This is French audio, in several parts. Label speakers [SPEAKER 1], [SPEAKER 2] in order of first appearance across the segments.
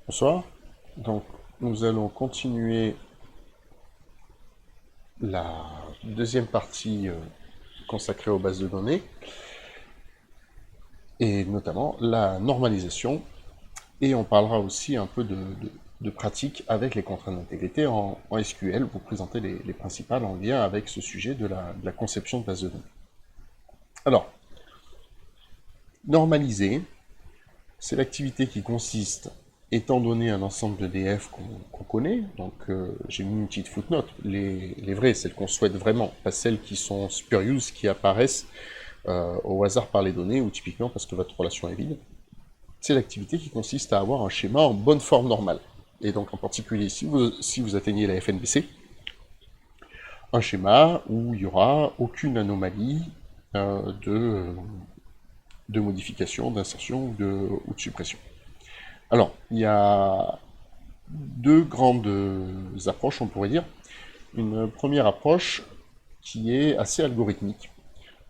[SPEAKER 1] Bonsoir. Donc, nous allons continuer la deuxième partie consacrée aux bases de données, et notamment la normalisation, et on parlera aussi un peu de pratique avec les contraintes d'intégrité en SQL, pour présenter les principales en lien avec ce sujet de la conception de bases de données. Alors, normaliser, c'est l'activité qui consiste, étant donné un ensemble de DF qu'on connaît, donc j'ai mis une petite footnote, les vraies, celles qu'on souhaite vraiment, pas celles qui sont spurious, qui apparaissent au hasard par les données, ou typiquement parce que votre relation est vide. C'est l'activité qui consiste à avoir un schéma en bonne forme normale. Et donc en particulier, si vous atteignez la FNBC, un schéma où il n'y aura aucune anomalie de modification, d'insertion ou de suppression. Alors, il y a deux grandes approches, on pourrait dire. Une première approche qui est assez algorithmique.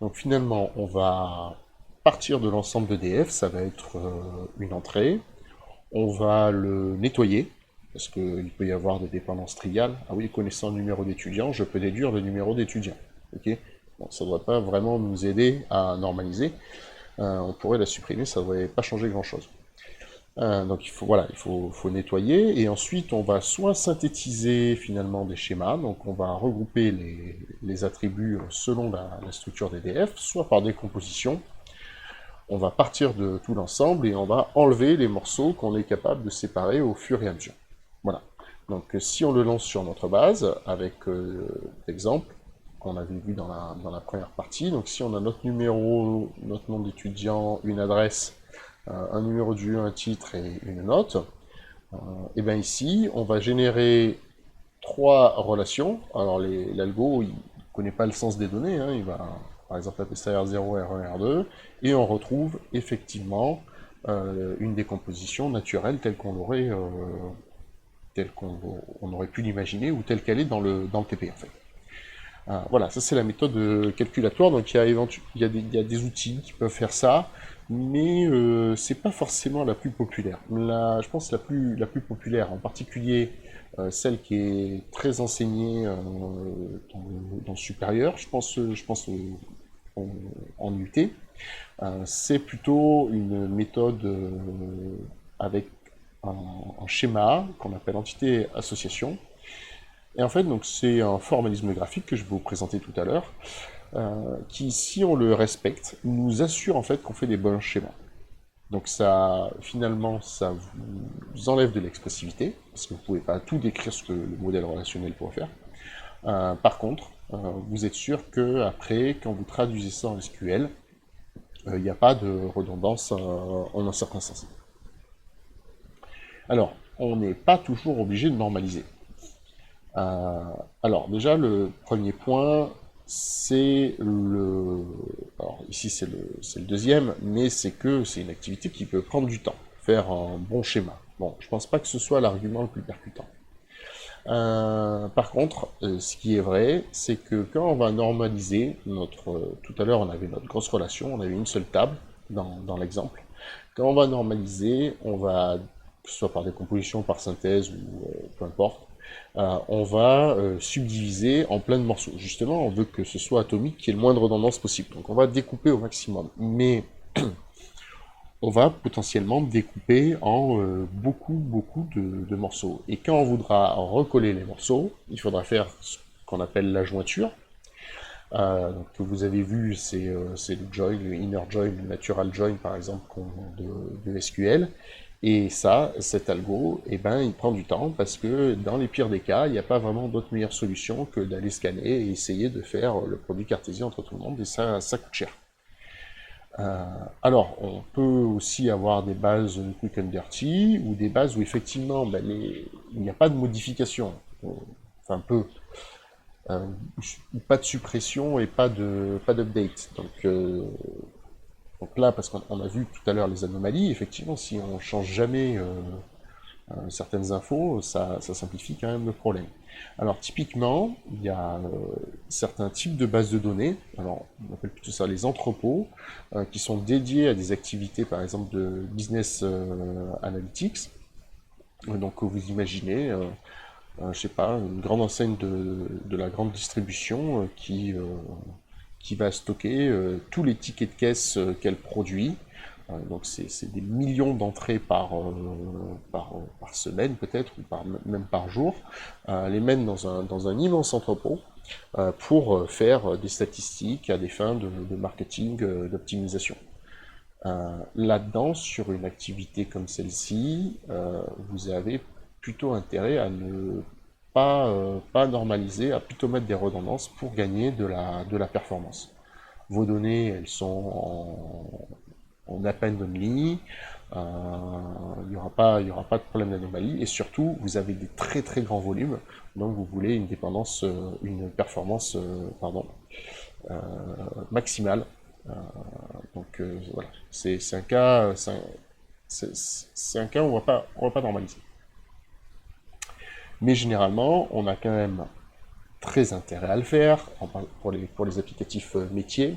[SPEAKER 1] Donc finalement, on va partir de l'ensemble de DF, ça va être une entrée, on va le nettoyer, parce qu'il peut y avoir des dépendances triviales. Ah oui, connaissant le numéro d'étudiant, je peux déduire le numéro d'étudiant. Ok, bon, ça ne doit pas vraiment nous aider à normaliser. On pourrait la supprimer, ça ne devrait pas changer grand-chose. Donc il faut nettoyer, et ensuite on va soit synthétiser finalement des schémas, donc on va regrouper les attributs selon la structure des DF, soit par décomposition, on va partir de tout l'ensemble et on va enlever les morceaux qu'on est capable de séparer au fur et à mesure. Voilà. Donc si on le lance sur notre base, avec l'exemple qu'on avait vu dans la première partie, donc si on a notre numéro, notre nom d'étudiant, une adresse, un numéro du un titre et une note, et bien ici, on va générer trois relations. Alors l'algo, il ne connaît pas le sens des données, hein, il va par exemple appeler ça R0, R1, R2, et on retrouve effectivement une décomposition naturelle telle qu'on aurait pu l'imaginer, ou telle qu'elle est dans le TP en fait. Voilà, ça c'est la méthode calculatoire, donc il y a des outils qui peuvent faire ça, mais c'est pas forcément la plus populaire. Je pense la plus populaire, en particulier celle qui est très enseignée dans le supérieur, je pense en UT, c'est plutôt une méthode avec un schéma qu'on appelle entité-association. Et en fait, donc c'est un formalisme graphique que je vais vous présenter tout à l'heure, qui, si on le respecte, nous assure en fait qu'on fait des bons schémas. Donc ça, finalement, ça vous enlève de l'expressivité, parce que vous ne pouvez pas tout décrire ce que le modèle relationnel pourrait faire. Par contre, vous êtes sûr que après, quand vous traduisez ça en SQL, il n'y a pas de redondance en un certain sens. Alors, on n'est pas toujours obligé de normaliser. Alors déjà, le premier point, c'est le... Alors ici c'est le deuxième, mais c'est que c'est une activité qui peut prendre du temps, faire un bon schéma. Bon, je pense pas que ce soit l'argument le plus percutant. Par contre, ce qui est vrai, c'est que quand on va normaliser tout à l'heure on avait notre grosse relation, on avait une seule table dans l'exemple. Quand on va normaliser, on va, que ce soit par décomposition, par synthèse ou peu importe, on va subdiviser en plein de morceaux. Justement, on veut que ce soit atomique, qu'il y ait le moins de redondance possible. Donc on va découper au maximum. Mais on va potentiellement découper en beaucoup de morceaux. Et quand on voudra recoller les morceaux, il faudra faire ce qu'on appelle la jointure. Donc, que vous avez vu, c'est le join, le inner join, le natural join par exemple de SQL. Et ça, cet algo, eh ben, il prend du temps parce que dans les pires des cas, il n'y a pas vraiment d'autre meilleure solution que d'aller scanner et essayer de faire le produit cartésien entre tout le monde, et ça coûte cher. Alors, on peut aussi avoir des bases quick and dirty, ou des bases où effectivement ben, il n'y a pas de modification, enfin peu, pas de suppression et pas d'update. Donc là, parce qu'on a vu tout à l'heure les anomalies, effectivement, si on ne change jamais certaines infos, ça simplifie quand même le problème. Alors typiquement, il y a certains types de bases de données, alors on appelle plutôt ça les entrepôts, qui sont dédiés à des activités par exemple de business analytics, Donc vous imaginez, je sais pas, une grande enseigne de la grande distribution qui va stocker tous les tickets de caisse qu'elle produit. Donc c'est des millions d'entrées par semaine peut-être, ou même par jour. Les mène dans un immense entrepôt pour faire des statistiques à des fins de marketing, d'optimisation. Là-dedans, sur une activité comme celle-ci, vous avez plutôt intérêt à ne pas normaliser, à plutôt mettre des redondances pour gagner de la performance. Vos données, elles sont en append only, il y aura pas de problème d'anomalie, et surtout, vous avez des très très grands volumes, donc vous voulez une dépendance, une performance, maximale. Euh, voilà, c'est un cas, c'est un cas où on va pas normaliser. Mais généralement, on a quand même très intérêt à le faire pour les applicatifs métiers,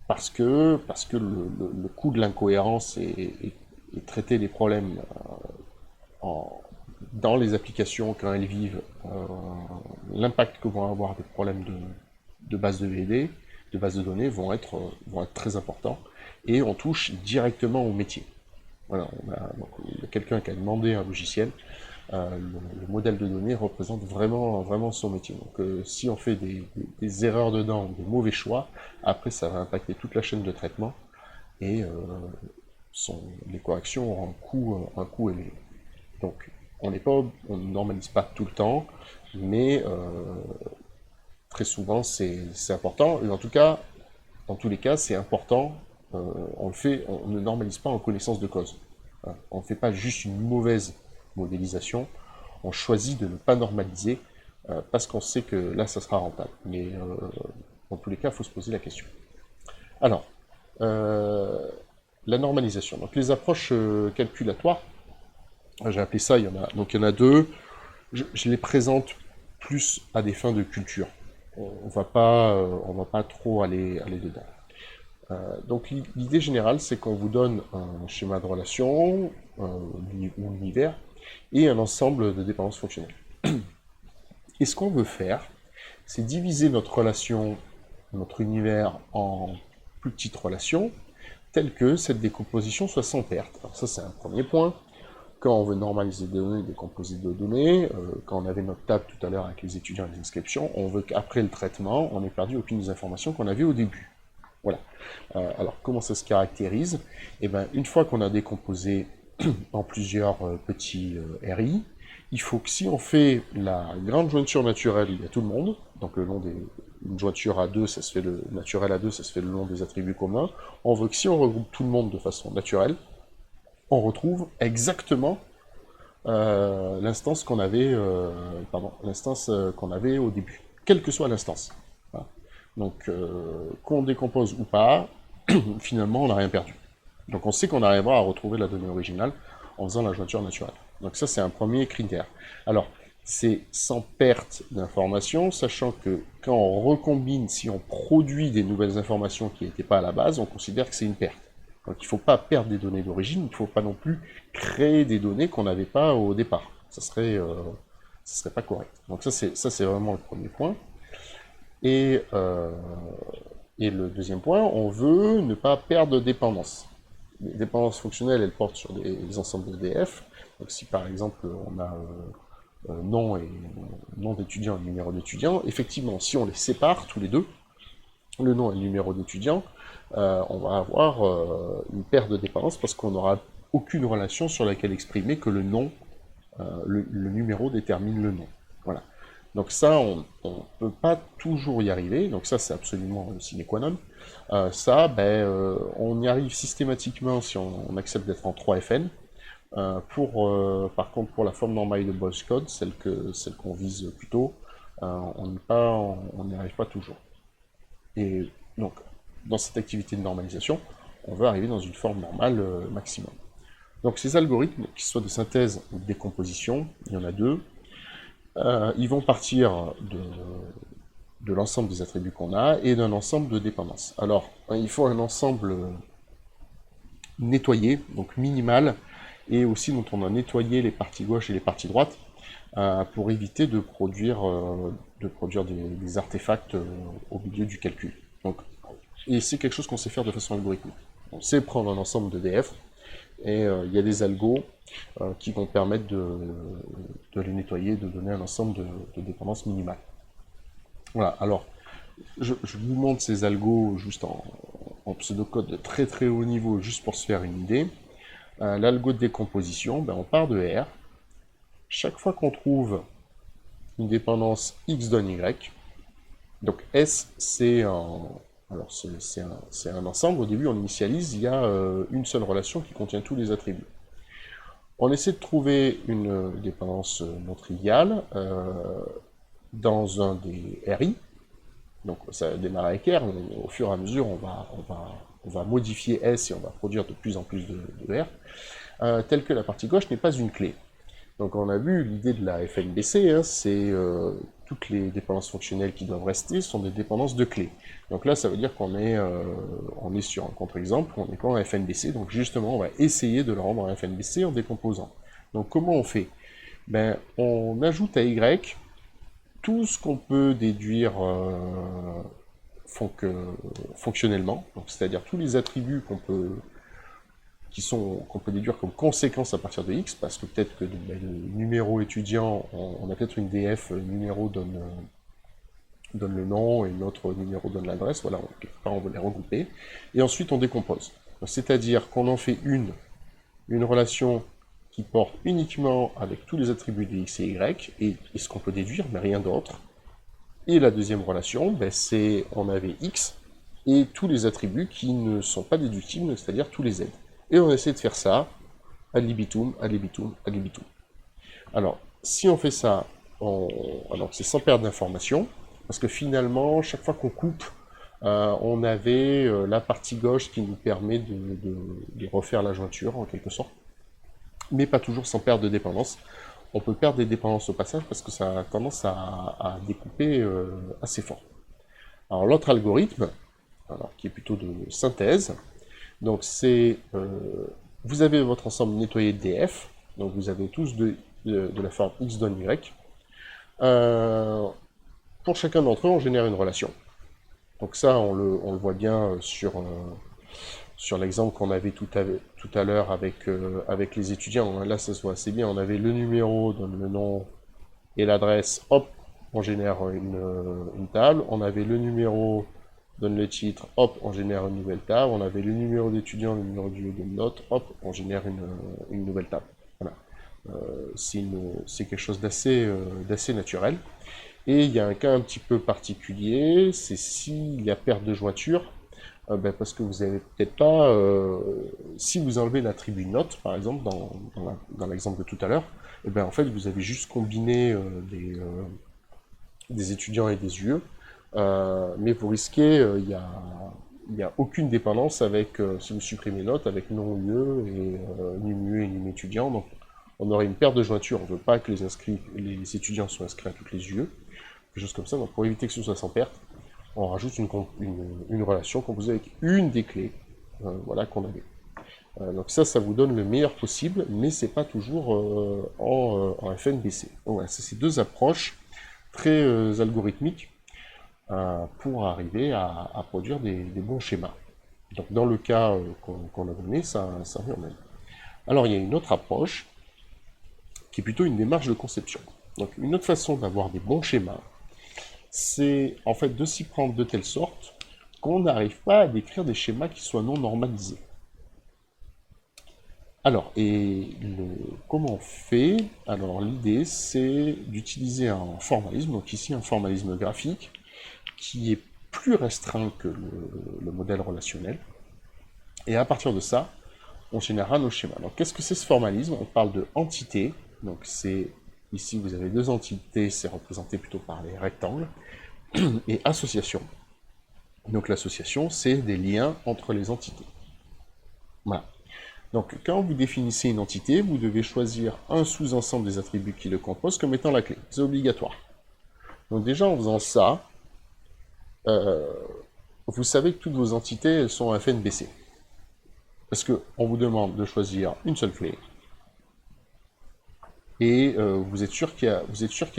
[SPEAKER 1] parce que le coût de l'incohérence et traiter les problèmes en, dans les applications quand elles vivent, l'impact que vont avoir des problèmes de base de VD, de base de données vont être très importants, et on touche directement au métier. Voilà, donc, il y a quelqu'un qui a demandé un logiciel, le modèle de données représente vraiment son métier. Donc si on fait des erreurs dedans, des mauvais choix, après ça va impacter toute la chaîne de traitement, et les corrections auront un coût élevé. Donc on ne normalise pas tout le temps, mais très souvent c'est important, et en tout cas, dans tous les cas, c'est important, on ne normalise pas en connaissance de cause. Voilà. On ne fait pas juste une mauvaise modélisation, on choisit de ne pas normaliser parce qu'on sait que là, ça sera rentable. Mais dans tous les cas, il faut se poser la question. Alors, la normalisation. Donc les approches calculatoires, j'ai appelé ça, il y en a deux. Je les présente plus à des fins de culture. On va pas trop aller dedans. Donc l'idée générale, c'est qu'on vous donne un schéma de relation, ou univers, et un ensemble de dépendances fonctionnelles. Et ce qu'on veut faire, c'est diviser notre relation, notre univers en plus petites relations, telles que cette décomposition soit sans perte. Alors ça, c'est un premier point. Quand on veut normaliser des données, décomposer des données, quand on avait notre table tout à l'heure avec les étudiants et les inscriptions, on veut qu'après le traitement, on ait perdu aucune des informations qu'on avait au début. Voilà. Alors, comment ça se caractérise? Eh bien, une fois qu'on a décomposé en plusieurs petits RI, il faut que si on fait la grande jointure naturelle, il y a tout le monde, donc le long des... Une jointure à deux, ça se fait le naturel à deux, ça se fait le long des attributs communs. On veut que si on regroupe tout le monde de façon naturelle, on retrouve exactement l'instance qu'on avait, qu'on avait au début, quelle que soit l'instance. Voilà. Donc, qu'on décompose ou pas, finalement, on n'a rien perdu. Donc, on sait qu'on arrivera à retrouver la donnée originale en faisant la jointure naturelle. Donc, ça, c'est un premier critère. Alors, c'est sans perte d'informations, sachant que quand on recombine, si on produit des nouvelles informations qui n'étaient pas à la base, on considère que c'est une perte. Donc il ne faut pas perdre des données d'origine, il ne faut pas non plus créer des données qu'on n'avait pas au départ. Ça serait pas correct. Donc ça c'est vraiment le premier point. Et, euh, et le deuxième point, on veut ne pas perdre de dépendance. Les dépendances fonctionnelles, elles portent sur des ensembles d'EDF. Donc si par exemple on a nom et nom d'étudiant et numéro d'étudiant, effectivement, si on les sépare tous les deux, le nom et le numéro d'étudiant, on va avoir une perte de dépendance parce qu'on n'aura aucune relation sur laquelle exprimer que le nom, le numéro détermine le nom. Voilà. Donc ça, on ne peut pas toujours y arriver, donc ça c'est absolument sine qua non. On y arrive systématiquement si on accepte d'être en 3FN. Par contre, pour la forme normale de Boyce Code, celle qu'on vise plutôt, on n'y arrive pas toujours. Et donc, dans cette activité de normalisation, on veut arriver dans une forme normale maximum. Donc ces algorithmes, qu'ils soient de synthèse ou de décomposition, il y en a deux, ils vont partir de l'ensemble des attributs qu'on a et d'un ensemble de dépendances. Alors, il faut un ensemble nettoyé, donc minimal, et aussi dont on a nettoyé les parties gauches et les parties droites pour éviter de produire des artefacts au milieu du calcul. Donc, et c'est quelque chose qu'on sait faire de façon algorithmique. On sait prendre un ensemble de DF, et il y a des algos qui vont permettre de les nettoyer, de donner un ensemble de dépendances minimales. Voilà, alors, je vous montre ces algos juste en pseudocode de très très haut niveau, juste pour se faire une idée. L'algo de décomposition, ben on part de R. Chaque fois qu'on trouve une dépendance X donne Y, donc S, c'est un ensemble. Au début, on initialise, il y a une seule relation qui contient tous les attributs. On essaie de trouver une dépendance non triviale dans un des RI. Donc ça démarre avec R, mais au fur et à mesure, on va modifier S et on va produire de plus en plus de R, tel que la partie gauche n'est pas une clé. Donc on a vu l'idée de la FNBC, hein, c'est toutes les dépendances fonctionnelles qui doivent rester sont des dépendances de clés. Donc là, ça veut dire qu'on est, on est sur un contre-exemple, on est pas en FNBC, donc justement, on va essayer de le rendre en FNBC en décomposant. Donc comment on fait? Ben, on ajoute à Y tout ce qu'on peut déduire fonctionnellement, c'est-à-dire tous les attributs qu'on peut déduire comme conséquence à partir de X, parce que peut-être que le numéro étudiant, on a peut-être une DF, numéro donne le nom, et l'autre numéro donne l'adresse, voilà, quelque part on veut les regrouper, et ensuite on décompose. C'est-à-dire qu'on en fait une relation qui porte uniquement avec tous les attributs de X et Y, et ce qu'on peut déduire, mais rien d'autre. Et la deuxième relation, ben, c'est on avait X, et tous les attributs qui ne sont pas déductibles, c'est-à-dire tous les Z. Et on essaie de faire ça ad libitum, ad libitum, ad libitum. Alors, si on fait ça, alors c'est sans perdre d'information, parce que finalement, chaque fois qu'on coupe, on avait la partie gauche qui nous permet de refaire la jointure, en quelque sorte, mais pas toujours sans perdre de dépendance. On peut perdre des dépendances au passage, parce que ça a tendance à découper assez fort. Alors l'autre algorithme, alors, qui est plutôt de synthèse, donc c'est, vous avez votre ensemble nettoyé de DF, donc vous avez tous de la forme X donne Y. Pour chacun d'entre eux, on génère une relation. Donc ça, on le voit bien sur l'exemple qu'on avait tout à l'heure avec les étudiants. Là, ça se voit assez bien. On avait le numéro, donne le nom et l'adresse, hop, on génère une table. On avait le numéro, donne le titre, hop, on génère une nouvelle table. On avait le numéro d'étudiant, le numéro du lieu de note, hop, on génère une nouvelle table. Voilà. C'est quelque chose d'assez naturel. Et il y a un cas un petit peu particulier, c'est s'il y a perte de jointure, ben parce que vous avez peut-être pas, si vous enlevez l'attribut note, par exemple, dans l'exemple de tout à l'heure, et ben en fait vous avez juste combiné des étudiants et des UE, mais vous risquez, il n'y a aucune dépendance avec, si vous supprimez note, avec non UE et num UE et num étudiant, donc on aurait une perte de jointure, on ne veut pas que les étudiants soient inscrits à toutes les UE, quelque chose comme ça, donc pour éviter que ce soit sans perte, on rajoute une relation composée avec une des clés voilà, qu'on avait. Donc ça vous donne le meilleur possible, mais c'est pas toujours en FNBC. Donc voilà, c'est ces deux approches très algorithmiques pour arriver à produire des bons schémas. Donc dans le cas qu'on a donné, ça revient au même. Alors il y a une autre approche qui est plutôt une démarche de conception. Donc une autre façon d'avoir des bons schémas, c'est en fait de s'y prendre de telle sorte qu'on n'arrive pas à décrire des schémas qui soient non normalisés. Alors, comment on fait? Alors l'idée c'est d'utiliser un formalisme, donc ici un formalisme graphique, qui est plus restreint que le modèle relationnel, et à partir de ça, on générera nos schémas. Donc qu'est-ce que c'est ce formalisme? On parle de entité, donc c'est ici vous avez deux entités, c'est représenté plutôt par les rectangles, et association. Donc l'association, c'est des liens entre les entités. Voilà. Donc quand vous définissez une entité, vous devez choisir un sous-ensemble des attributs qui le composent comme étant la clé. C'est obligatoire. Donc déjà en faisant ça, vous savez que toutes vos entités elles sont FNBC. Parce qu'on vous demande de choisir une seule clé, et vous êtes sûr qu'il y a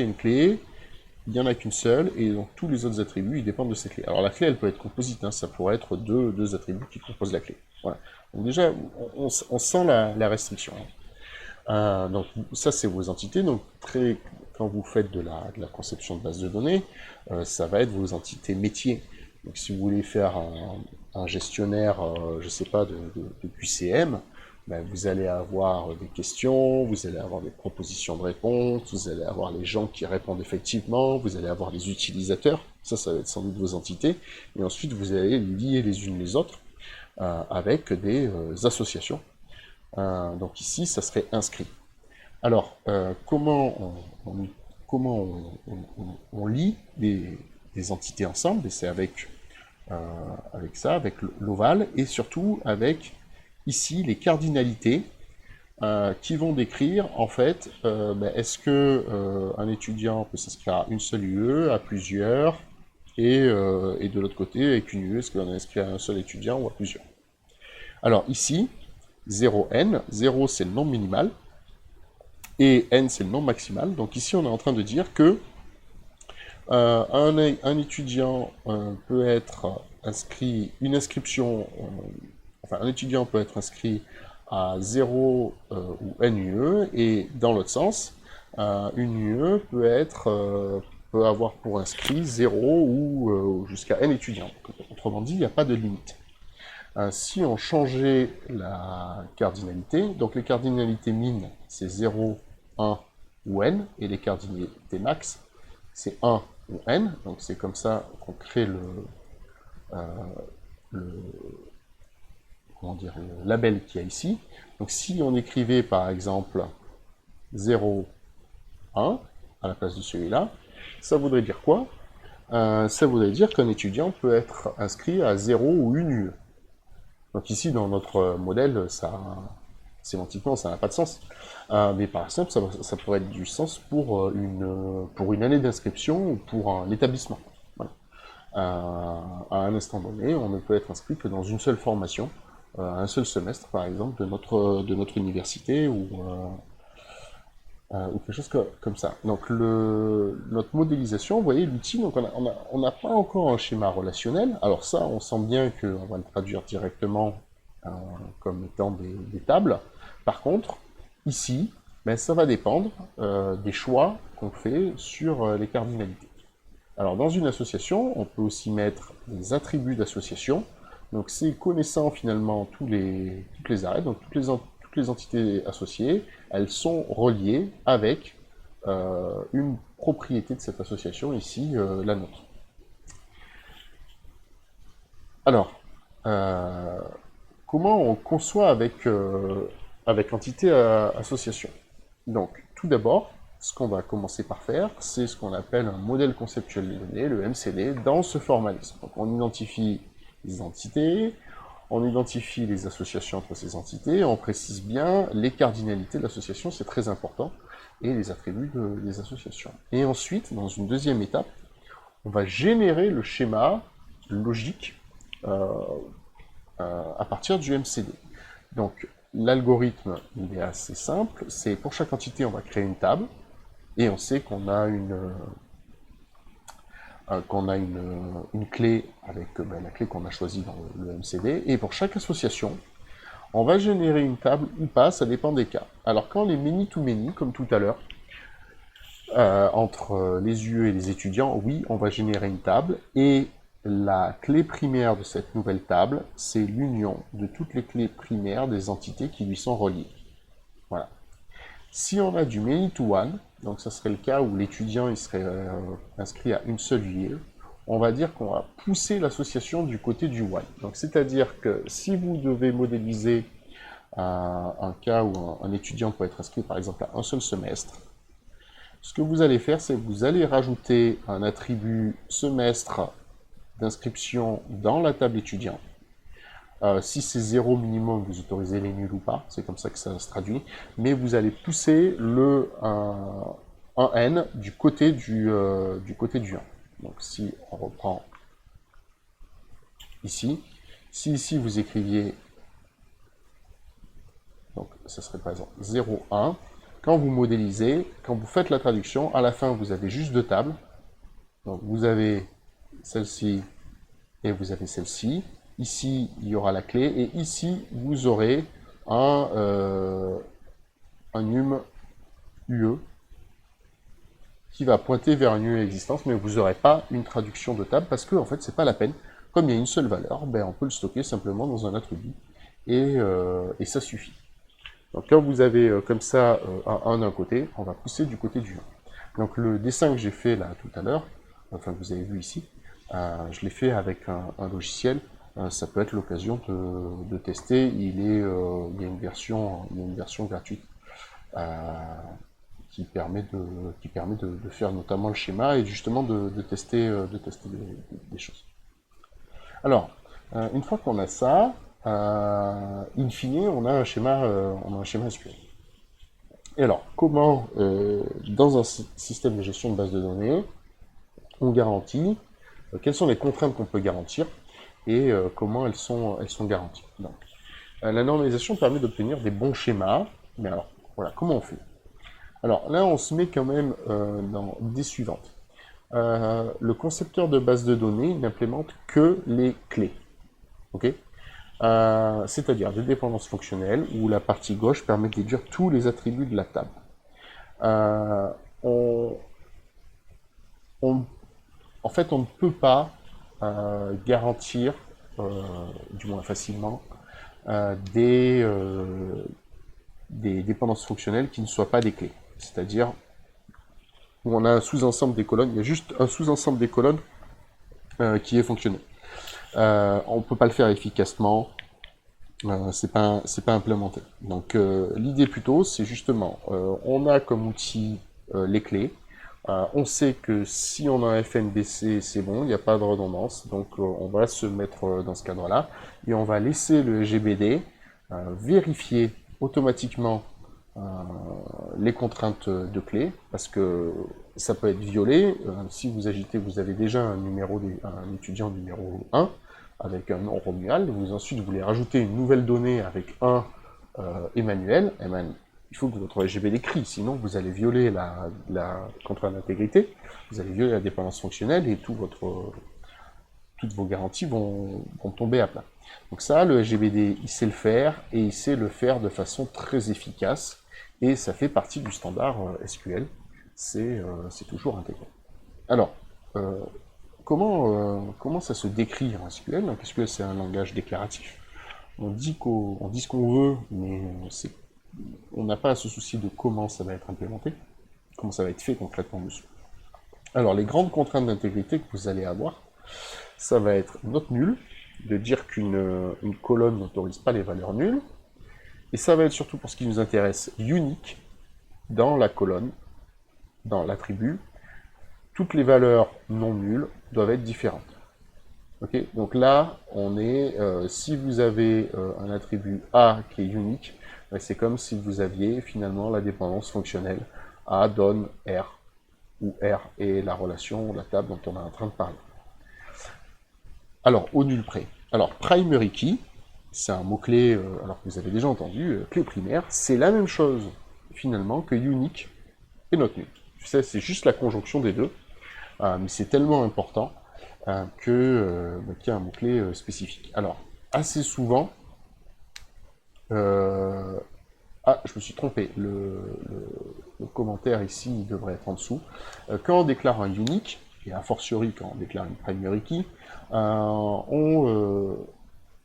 [SPEAKER 1] une clé, il n'y en a qu'une seule, et donc tous les autres attributs, ils dépendent de cette clé. Alors la clé, elle peut être composite, hein, ça pourrait être deux attributs qui composent la clé. Voilà. Donc déjà, on sent la restriction. Donc ça, c'est vos entités. Donc quand vous faites de la conception de base de données, ça va être vos entités métiers. Donc si vous voulez faire un gestionnaire, je sais pas, de QCM, ben, vous allez avoir des questions, vous allez avoir des propositions de réponse, vous allez avoir les gens qui répondent effectivement, vous allez avoir les utilisateurs, ça va être sans doute vos entités, et ensuite vous allez lier les unes les autres avec des associations. Donc ici, ça serait inscrit. Alors, comment on lie des entités ensemble? C'est avec ça, avec l'ovale, et surtout avec, ici, les cardinalités qui vont décrire, en fait, est-ce que un étudiant peut s'inscrire à une seule UE, à plusieurs, et de l'autre côté, avec une UE, est-ce qu'on est inscrit à un seul étudiant ou à plusieurs? Alors ici, 0n, 0 c'est le nombre minimal, et n c'est le nombre maximal. Donc ici on est en train de dire que un étudiant peut être inscrit, un étudiant peut être inscrit à 0 ou n UE, et dans l'autre sens, une UE peut avoir pour inscrit 0 ou jusqu'à n étudiants. Autrement dit, il n'y a pas de limite. Si on changeait la cardinalité, donc les cardinalités min, c'est 0, 1 ou n, et les cardinalités max, c'est 1 ou n, donc c'est comme ça qu'on crée comment dire, le label qu'il y a ici. Donc si on écrivait par exemple 0, 1 à la place de celui-là, ça voudrait dire quoi? Ça voudrait dire qu'un étudiant peut être inscrit à 0 ou une UE. Donc ici, dans notre modèle, sémantiquement, ça n'a pas de sens. Mais par exemple, ça pourrait être du sens pour une année d'inscription ou pour un établissement. Voilà. À un instant donné, on ne peut être inscrit que dans une seule formation, un seul semestre, par exemple, de notre université ou quelque chose comme ça. Donc notre modélisation, vous voyez, l'outil, donc on n'a pas encore un schéma relationnel. Alors ça, on sent bien qu'on va le traduire directement comme étant des tables. Par contre, ici, ben, ça va dépendre des choix qu'on fait sur les cardinalités. Alors dans une association, on peut aussi mettre des attributs d'association. Donc c'est connaissant finalement toutes les arrêts, donc toutes les entités associées, elles sont reliées avec une propriété de cette association, ici la nôtre. Alors, comment on conçoit avec entité association? Donc, tout d'abord, ce qu'on va commencer par faire, c'est ce qu'on appelle un modèle conceptuel des données, le MCD, dans ce formalisme. Donc, on identifie les entités, on identifie les associations entre ces entités, on précise bien les cardinalités de l'association, c'est très important, et les attributs des associations. Et ensuite, dans une deuxième étape, on va générer le schéma logique à partir du MCD. Donc, l'algorithme, il est assez simple, c'est pour chaque entité, on va créer une table, et on sait qu'on a une clé avec la clé qu'on a choisie dans le MCD, et pour chaque association, on va générer une table ou pas, ça dépend des cas. Alors quand les many-to-many, comme tout à l'heure, entre les UE et les étudiants, oui, on va générer une table, et la clé primaire de cette nouvelle table, c'est l'union de toutes les clés primaires des entités qui lui sont reliées. Voilà. Si on a du many-to-one, donc ça serait le cas où l'étudiant il serait inscrit à une seule UE, on va dire qu'on va pousser l'association du côté du one. Donc c'est-à-dire que si vous devez modéliser un cas où un étudiant peut être inscrit par exemple à un seul semestre, ce que vous allez faire, c'est que vous allez rajouter un attribut semestre d'inscription dans la table étudiant. Si c'est 0 minimum, vous autorisez les nuls ou pas, c'est comme ça que ça se traduit, mais vous allez pousser un n du côté du 1. Donc si on reprend ici, si ici vous écriviez, donc ça serait par exemple 0, 1, quand vous modélisez, quand vous faites la traduction, à la fin, vous avez juste deux tables. Donc, vous avez celle-ci et vous avez celle-ci. Ici, il y aura la clé. Et ici, vous aurez un num UE qui va pointer vers une UE existence, mais vous n'aurez pas une traduction de table parce que, en fait, c'est pas la peine. Comme il y a une seule valeur, ben, on peut le stocker simplement dans un attribut et ça suffit. Donc quand vous avez comme ça un 1 d'un côté, on va pousser du côté du 1. Donc le dessin que j'ai fait là tout à l'heure, enfin que vous avez vu ici, je l'ai fait avec un logiciel. Ça peut être l'occasion de tester. Il y a une version gratuite qui permet de faire notamment le schéma et justement de tester des choses. Alors, une fois qu'on a ça, in fine, on a un schéma SQL. Et alors, comment, dans un système de gestion de base de données, on garantit, quelles sont les contraintes qu'on peut garantir et comment elles sont garanties. Donc, la normalisation permet d'obtenir des bons schémas, mais alors, voilà, comment on fait? Alors là, on se met quand même dans des suivantes. Le concepteur de base de données n'implémente que les clés. Okay, c'est-à-dire des dépendances fonctionnelles où la partie gauche permet de déduire tous les attributs de la table. En fait, on ne peut pas garantir, du moins facilement, des dépendances fonctionnelles qui ne soient pas des clés. C'est-à-dire où on a un sous-ensemble des colonnes, il y a juste un sous-ensemble des colonnes qui est fonctionnel. On ne peut pas le faire efficacement, c'est pas implémenté. Donc l'idée plutôt, c'est justement, on a comme outil les clés. On sait que si on a un FNBC, c'est bon, il n'y a pas de redondance. Donc on va se mettre dans ce cadre-là et on va laisser le GBD vérifier automatiquement les contraintes de clés, parce que ça peut être violé. Si vous agitez, vous avez déjà un étudiant numéro 1 avec un nom romual, ensuite vous voulez rajouter une nouvelle donnée avec un Emmanuel, il faut que votre GBD crie, sinon vous allez violer la contrainte d'intégrité, vous allez violer la dépendance fonctionnelle et toutes vos garanties vont tomber à plat. Donc ça, le GBD, il sait le faire, et il sait le faire de façon très efficace, et ça fait partie du standard SQL, c'est toujours intégré. Alors, comment ça se décrit en SQL? Donc SQL, c'est un langage déclaratif. On dit ce qu'on veut, mais on n'a pas à se soucier de comment ça va être implémenté, comment ça va être fait concrètement dessus. Alors, les grandes contraintes d'intégrité que vous allez avoir, ça va être note nulle, de dire qu'une colonne n'autorise pas les valeurs nulles, et ça va être surtout pour ce qui nous intéresse, unique, dans la colonne, dans l'attribut, toutes les valeurs non nulles doivent être différentes. Okay, donc là, on est, si vous avez un attribut A qui est unique, c'est comme si vous aviez finalement la dépendance fonctionnelle A donne R, où R est la relation, la table dont on est en train de parler. Alors, au nul près. Alors, primary key, c'est un mot-clé, alors que vous avez déjà entendu, clé primaire, c'est la même chose, finalement, que unique et not null. C'est juste la conjonction des deux, mais c'est tellement important qu'il y a un mot-clé spécifique. Alors, assez souvent, je me suis trompé, le commentaire ici, il devrait être en dessous. Quand on déclare un unique, et a fortiori quand on déclare une primary key,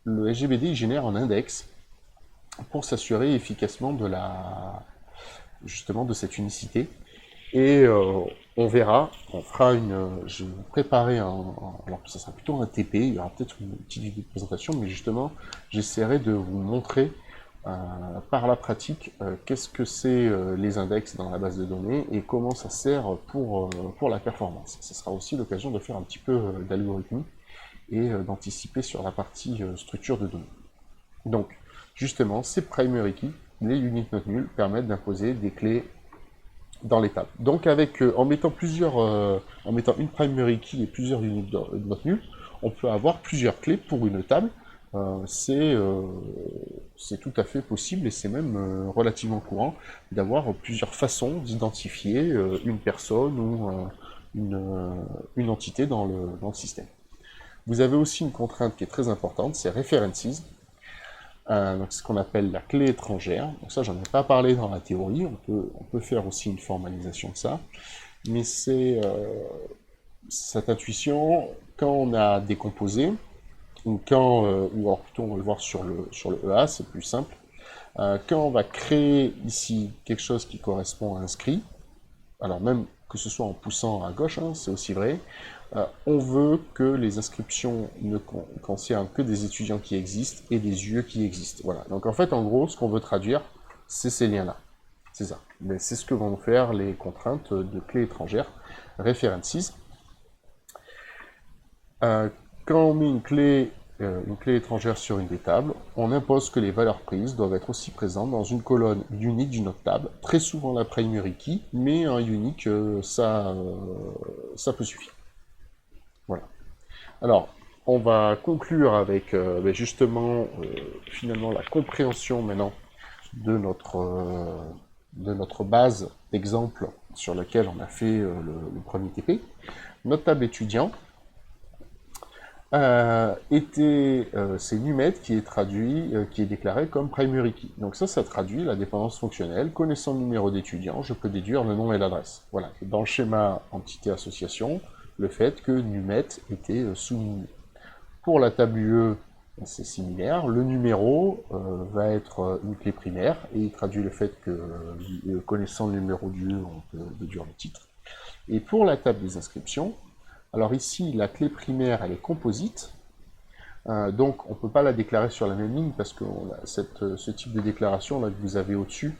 [SPEAKER 1] le SGBD génère un index pour s'assurer efficacement justement de cette unicité. Et on verra, je vais vous préparer alors ça sera plutôt un TP, il y aura peut-être une petite vidéo de présentation, mais justement, j'essaierai de vous montrer par la pratique qu'est-ce que c'est les index dans la base de données et comment ça sert pour la performance. Ce sera aussi l'occasion de faire un petit peu d'algorithmie et d'anticiper sur la partie structure de données. Donc, justement, ces primary keys, les unique not null, permettent d'imposer des clés dans les tables. Donc, en mettant une primary key et plusieurs unique not null, on peut avoir plusieurs clés pour une table, c'est tout à fait possible et c'est même relativement courant d'avoir plusieurs façons d'identifier une personne ou une entité dans le système. Vous avez aussi une contrainte qui est très importante, c'est references, donc ce qu'on appelle la clé étrangère. Donc ça, j'en ai pas parlé dans la théorie, on peut faire aussi une formalisation de ça, mais c'est cette intuition, quand on a décomposé, ou quand, ou alors plutôt on va le voir sur le EA, c'est plus simple. Quand on va créer ici quelque chose qui correspond à un script, alors même que ce soit en poussant à gauche, hein, c'est aussi vrai, on veut que les inscriptions ne concernent que des étudiants qui existent et des yeux qui existent. Voilà. Donc en fait, en gros, ce qu'on veut traduire, c'est ces liens-là. C'est ça. Mais c'est ce que vont faire les contraintes de clés étrangères, references. Quand on met une clé étrangère sur une des tables, on impose que les valeurs prises doivent être aussi présentes dans une colonne unique d'une autre table, très souvent la primary key, mais un unique, ça peut suffire. Voilà. Alors, on va conclure avec justement, finalement, la compréhension maintenant de notre base d'exemple sur laquelle on a fait le premier TP. Notre table étudiant, c'est NuMet qui est traduit, qui est déclaré comme primary key. Donc ça traduit la dépendance fonctionnelle. Connaissant le numéro d'étudiant, je peux déduire le nom et l'adresse. Voilà. Dans le schéma entité-association, le fait que NuMet était soumis. Pour la table UE, c'est similaire. Le numéro va être une clé primaire et il traduit le fait que, connaissant le numéro du UE, on peut déduire le titre. Et pour la table des inscriptions, alors ici, la clé primaire, elle est composite, donc on ne peut pas la déclarer sur la même ligne parce que ce type de déclaration là, que vous avez au-dessus,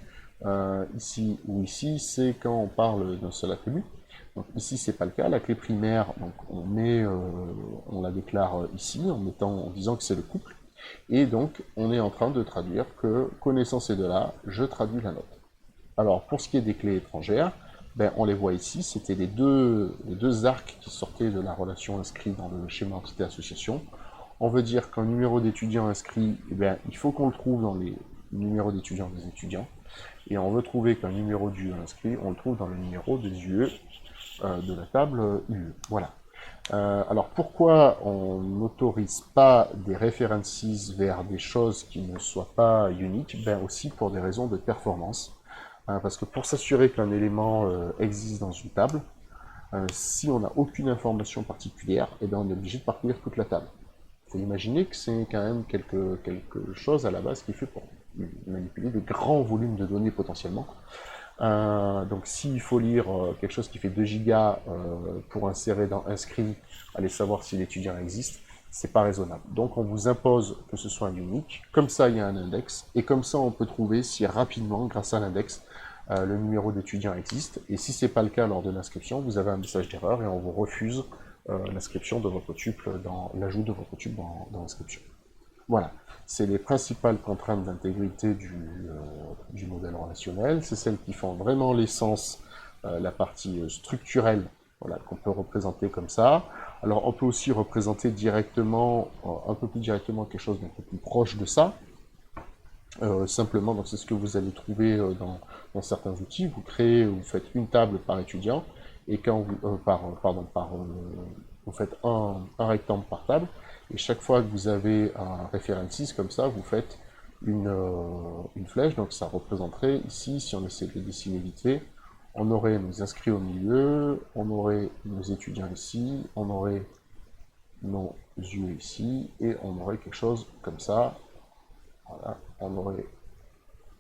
[SPEAKER 1] ici ou ici, c'est quand on parle d'un seul attribut. Donc ici, c'est pas le cas. La clé primaire, donc on la déclare ici en disant que c'est le couple. Et donc, on est en train de traduire que, connaissant ces deux-là, je traduis la note. Alors, pour ce qui est des clés étrangères, ben, on les voit ici, c'était les deux arcs qui sortaient de la relation inscrite dans le schéma entité-association. On veut dire qu'un numéro d'étudiant inscrit, eh bien, il faut qu'on le trouve dans les numéros d'étudiants des étudiants. Et on veut trouver qu'un numéro d'UE inscrit, on le trouve dans le numéro des UE de la table UE. Voilà. Alors pourquoi on n'autorise pas des references vers des choses qui ne soient pas uniques? Ben aussi pour des raisons de performance. Parce que pour s'assurer qu'un élément existe dans une table, si on n'a aucune information particulière, eh ben on est obligé de parcourir toute la table. Il faut imaginer que c'est quand même quelque chose à la base qui fait pour manipuler de grands volumes de données potentiellement. Donc s'il faut lire quelque chose qui fait 2 gigas pour insérer dans inscrit, aller savoir si l'étudiant existe, c'est pas raisonnable. Donc on vous impose que ce soit un unique, comme ça il y a un index, et comme ça on peut trouver si rapidement, grâce à l'index, le numéro d'étudiant existe, et si c'est pas le cas lors de l'inscription, vous avez un message d'erreur et on vous refuse l'inscription de votre tuple, l'ajout de votre tuple dans l'inscription. Voilà, c'est les principales contraintes d'intégrité du modèle relationnel, c'est celles qui font vraiment l'essence, la partie structurelle, voilà, qu'on peut représenter comme ça. Alors on peut aussi représenter directement, un peu plus directement quelque chose d'un peu plus proche de ça. Simplement, donc c'est ce que vous allez trouver dans certains outils. Vous créez, vous faites une table par étudiant, et quand vous, vous faiait un rectangle par table, et chaque fois que vous avez un references comme ça, vous faites une flèche, donc ça représenterait ici, si on essaie de le dessiner vite fait, on aurait nos inscrits au milieu, on aurait nos étudiants ici, on aurait nos yeux ici, et on aurait quelque chose comme ça. Voilà, on aurait...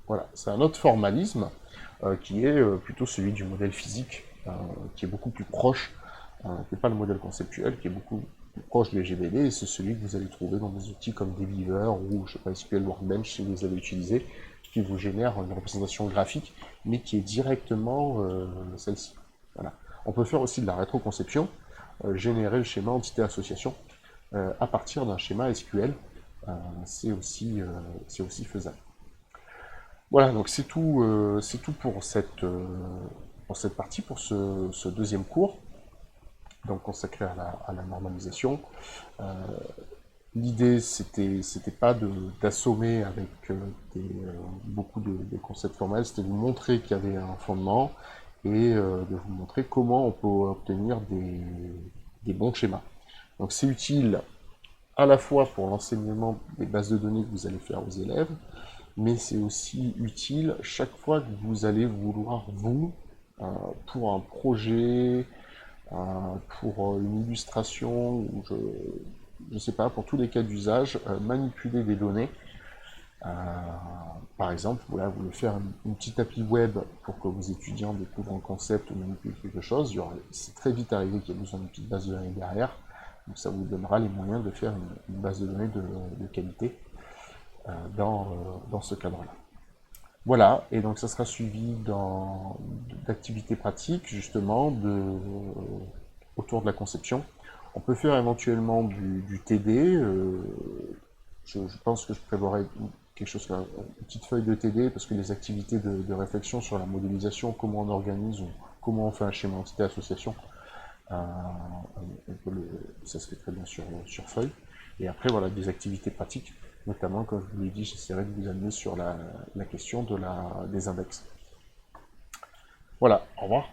[SPEAKER 1] Voilà, c'est un autre formalisme qui est plutôt celui du modèle physique, qui est beaucoup plus proche, qui n'est pas le modèle conceptuel, qui est beaucoup plus proche du GBD, et c'est celui que vous allez trouver dans des outils comme Deliver ou je sais pas, SQL Workbench si vous les avez utilisés, qui vous génère une représentation graphique, mais qui est directement celle-ci. Voilà. On peut faire aussi de la rétroconception, générer le schéma entité-association à partir d'un schéma SQL, c'est aussi faisable. Voilà, donc c'est tout pour cette partie, pour ce deuxième cours, donc consacré à la normalisation. L'idée, c'était pas d'assommer avec beaucoup de concepts formels, c'était de vous montrer qu'il y avait un fondement et de vous montrer comment on peut obtenir des bons schémas. Donc c'est utile à la fois pour l'enseignement des bases de données que vous allez faire aux élèves, mais c'est aussi utile chaque fois que vous allez vouloir, vous, pour un projet, pour une illustration, ou je sais pas, pour tous les cas d'usage, manipuler des données. Euh, Par exemple, voilà, vous voulez faire une petite appli web pour que vos étudiants découvrent un concept ou manipulent quelque chose, c'est très vite arrivé qu'il y ait besoin d'une petite base de données derrière, donc ça vous donnera les moyens de faire une base de données de qualité dans ce cadre-là. Voilà, et donc ça sera suivi d'activités pratiques, justement, autour de la conception. On peut faire éventuellement du TD. Je pense que je prévoirai quelque chose comme une petite feuille de TD, parce que les activités de réflexion sur la modélisation, comment on organise, ou comment on fait un schéma entité-association, euh, ça se fait très bien sur feuille. Et après, voilà, des activités pratiques, notamment, comme je vous l'ai dit, j'essaierai de vous amener sur la question des index. Voilà, au revoir.